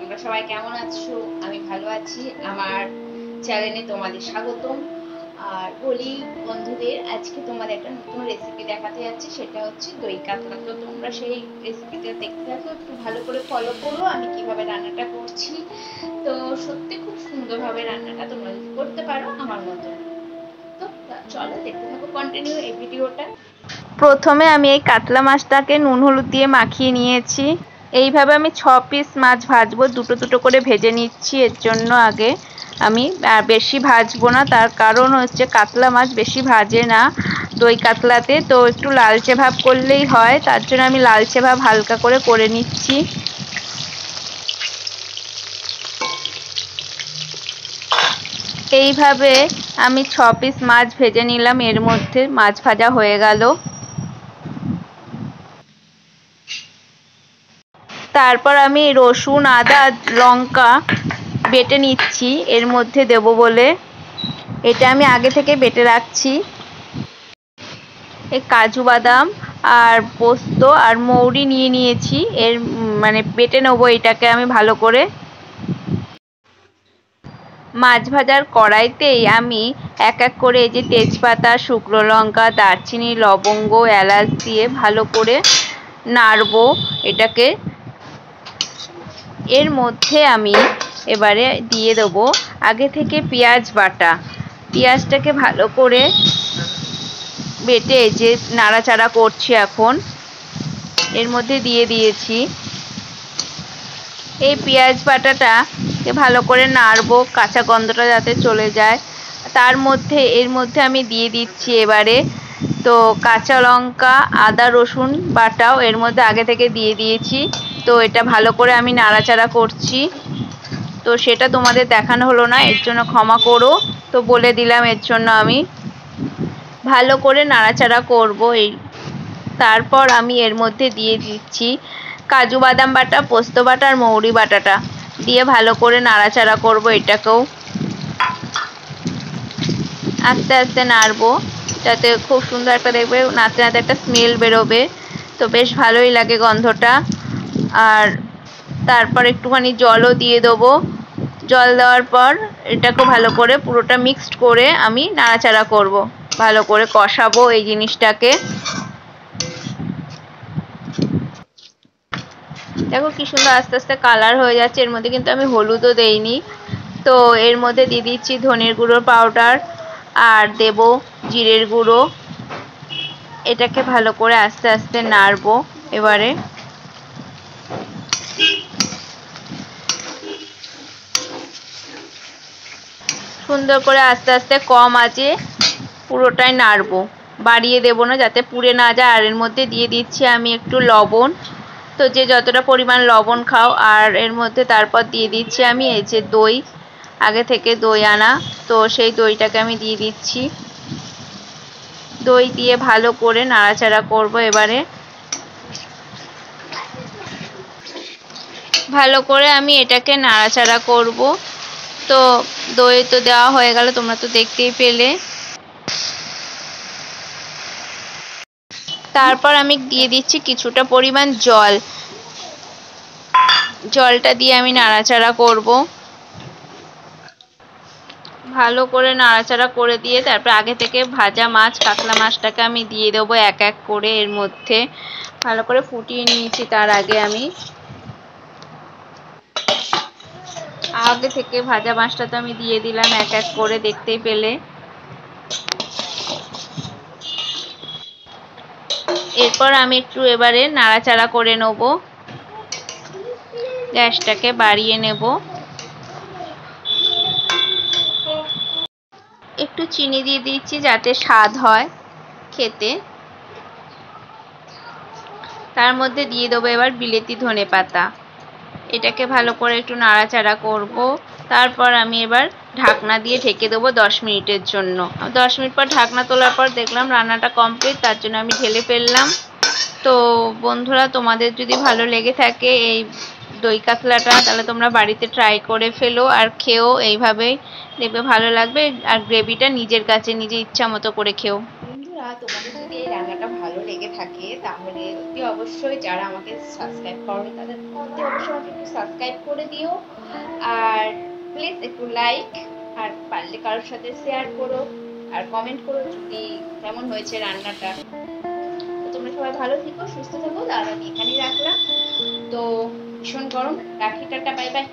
তোমরা সবাই কেমন আছো? আমি ভালো আছি। আমার চ্যানেলে তোমাদের স্বাগতম। আর বলি বন্ধুদের, আজকে তোমাদের একটা নতুন রেসিপি দেখাতে যাচ্ছি, সেটা হচ্ছে দই কাতলা। তো তোমরা সেই রেসিপিটা দেখতে থাকো, একটু ভালো করে ফলো করো আমি কিভাবে রান্নাটা করছি। তো সত্যি খুব সুন্দরভাবে রান্নাটা তোমরা যদি করতে পারো আমার মতো। তো চলো দেখতে থাকো কন্টিনিউ এই ভিডিওটা। প্রথমে আমি এই কাতলা মাছটাকে নুন হলুদ দিয়ে মাখিয়ে নিয়েছি। এইভাবে আমি 6 পিস মাছ ভাজবো, দুটো দুটো করে ভেজে নিচ্ছি। এর জন্য আগে আমি বেশি ভাজবো না, তার কারণ হচ্ছে কাতলা মাছ বেশি ভাজে না দই কাতলাতে, তো একটু লালচে ভাব করলেই হয়, তার জন্য আমি লালচে ভাব হালকা করে নিচ্ছি। এইভাবে আমি 6 পিস মাছ ভেজে নিলাম, এর মধ্যে মাছ ভাজা হয়ে গেল। তারপর আমি রসুন আদা লঙ্কা বেটে নিচ্ছি এর মধ্যে দেব বলে। এটা আমি আগে থেকে বেটে রাখছি। এই কাজু বাদাম আর পোস্ত আর মৌরি নিয়ে নিয়েছি, এর মানে বেটে নেবো এটাকে আমি ভালো করে। মাছ ভাজার কড়াইতেই আমি এক এক করে এই যে তেজপাতা, শুকনো লঙ্কা, দারচিনি, লবঙ্গ, এলাচ দিয়ে ভালো করে নাড়বো এটাকে। এর মধ্যে আমি এবারে দিয়ে দেবো আগে থেকে পেঁয়াজ বাটা। পেঁয়াজটাকে ভালো করে বেটে যে নাড়াচাড়া করছি এখন, এর মধ্যে দিয়ে দিয়েছি। এই পেঁয়াজ বাটাটাকে ভালো করে নাড়বো, কাঁচা গন্ধটা যাতে চলে যায়। এর মধ্যে আমি দিয়ে দিচ্ছি এবারে তো কাঁচা লঙ্কা, আদা রসুন বাটাও এর মধ্যে আগে থেকে দিয়ে দিয়েছি। তো এটা ভালো করে আমি নাড়াচাড়া করছি। তো সেটা তোমাদের দেখানো হলো না, এর জন্য ক্ষমা করো। তো বলে দিলাম, এর জন্য আমি ভালো করে নাড়াচাড়া করব। তারপর আমি এর মধ্যে দিয়ে দিচ্ছি কাজু বাদাম বাটা, পোস্ত বাটা আর মৌরি বাটাটা দিয়ে ভালো করে নাড়াচাড়া করব। এটাকেও আস্তে আস্তে নাড়বো, যাতে খুব সুন্দর একটা দেখবে নাড়তে নাড়তে একটা স্মেল বেরোবে, তো বেশ ভালোই লাগে গন্ধটা। আর তারপর একটুখানি জলও দিয়ে দেবো। জল দেওয়ার পর এটাকে ভালো করে পুরোটা মিক্সড করে আমি নাড়াচাড়া করব, ভালো করে কষাবো এই জিনিসটাকে। দেখো কি সুন্দর আস্তে আস্তে কালার হয়ে যাচ্ছে। এর মধ্যে কিন্তু আমি হলুদও দেইনি। তো এর মধ্যে দিয়ে দিচ্ছি ধনের গুঁড়োর পাউডার আর দেব জিরের গুঁড়ো। এটাকে ভালো করে আস্তে আস্তে নাড়বো এবারে। সুন্দর করে আস্তে আস্তে কম আঁচে পুরোটাই নাড়বো, বাড়িয়ে দেবো না যাতে পুড়ে না যায়। আর এর মধ্যে দিয়ে দিচ্ছি আমি একটু লবণ, তো যে যতটা পরিমাণ লবণ খাও। আর এর মধ্যে তারপর দিয়ে দিচ্ছি আমি এই যে দই, আগে থেকে দই আনা, তো সেই দইটাকে আমি দিয়ে দিচ্ছি। দই দিয়ে ভালো করে নাড়াচাড়া করব এবারে। ভালো করে আমি এটাকে নাড়াচাড়া করব। তো দই তো দেওয়া হয়ে গেল, তোমরা তো দেখতেই পেলে। তারপর আমি দিয়ে দিচ্ছি কিছুটা পরিমাণ জল। জলটা দিয়ে আমি নাড়াচাড়া করব। ভালো করে নাড়াচাড়া করে দিয়ে তারপর আগে থেকে ভাজা মাছ, কাতলা মাছটাকে আমি দিয়ে দেবো এক এক করে এর মধ্যে। ভালো করে ফুটিয়ে নিয়েছি, তার আগে আমি আগে থেকে ভাজা মাছটা তো আমি দিয়ে দিলাম এক এক করে, দেখতেই পেলে। এরপর আমি একটু এবারে নাড়াচাড়া করে নেব, গ্যাসটাকে বাড়িয়ে নেব। একটু চিনি দিয়ে দিচ্ছি যাতে স্বাদ হয় খেতে। তার মধ্যে দিয়ে দেবো এবার বিলেতি ধনেপাতা। এটাকে ভালো করে একটু নাড়াচাড়া করব। তারপর আমি এবার ঢাকনা দিয়ে ঢেকে দেবো 10 মিনিটের জন্য। 10 মিনিট পর ঢাকনা তোলার পর দেখলাম রান্নাটা কমপ্লিট, তার জন্য আমি ঢেলে ফেললাম। তো বন্ধুরা, তোমাদের যদি ভালো লেগে থাকে এই দই কাতলাটা, তাহলে তোমরা বাড়িতে ট্রাই করে ফেলো আর খেও এইভাবেই, দেখবে ভালো লাগবে। আর গ্রেভিটা নিজের কাছে নিজে ইচ্ছা মতো করে খেও। বন্ধুরা, তোমাদের যদি এই রান্নাটা ভালো লেগে থাকে তাহলে অতি অবশ্যই, যারা আমাকে সাবস্ক্রাইব করো তাদের অতি অবশ্যই আমাকে একটু সাবস্ক্রাইব করে দিও। আর প্লিজ একটু লাইক, আর পারলে কারোর সাথে শেয়ার করো, আর কমেন্ট করো যদি কেমন হয়েছে রান্নাটা। তো তোমরা সবাই ভালো থেকো, সুস্থ থেকো। আর আমি এখানেই রাখলাম। তো ভীষণ গরম, রাখি, টাটা, বাই বাই।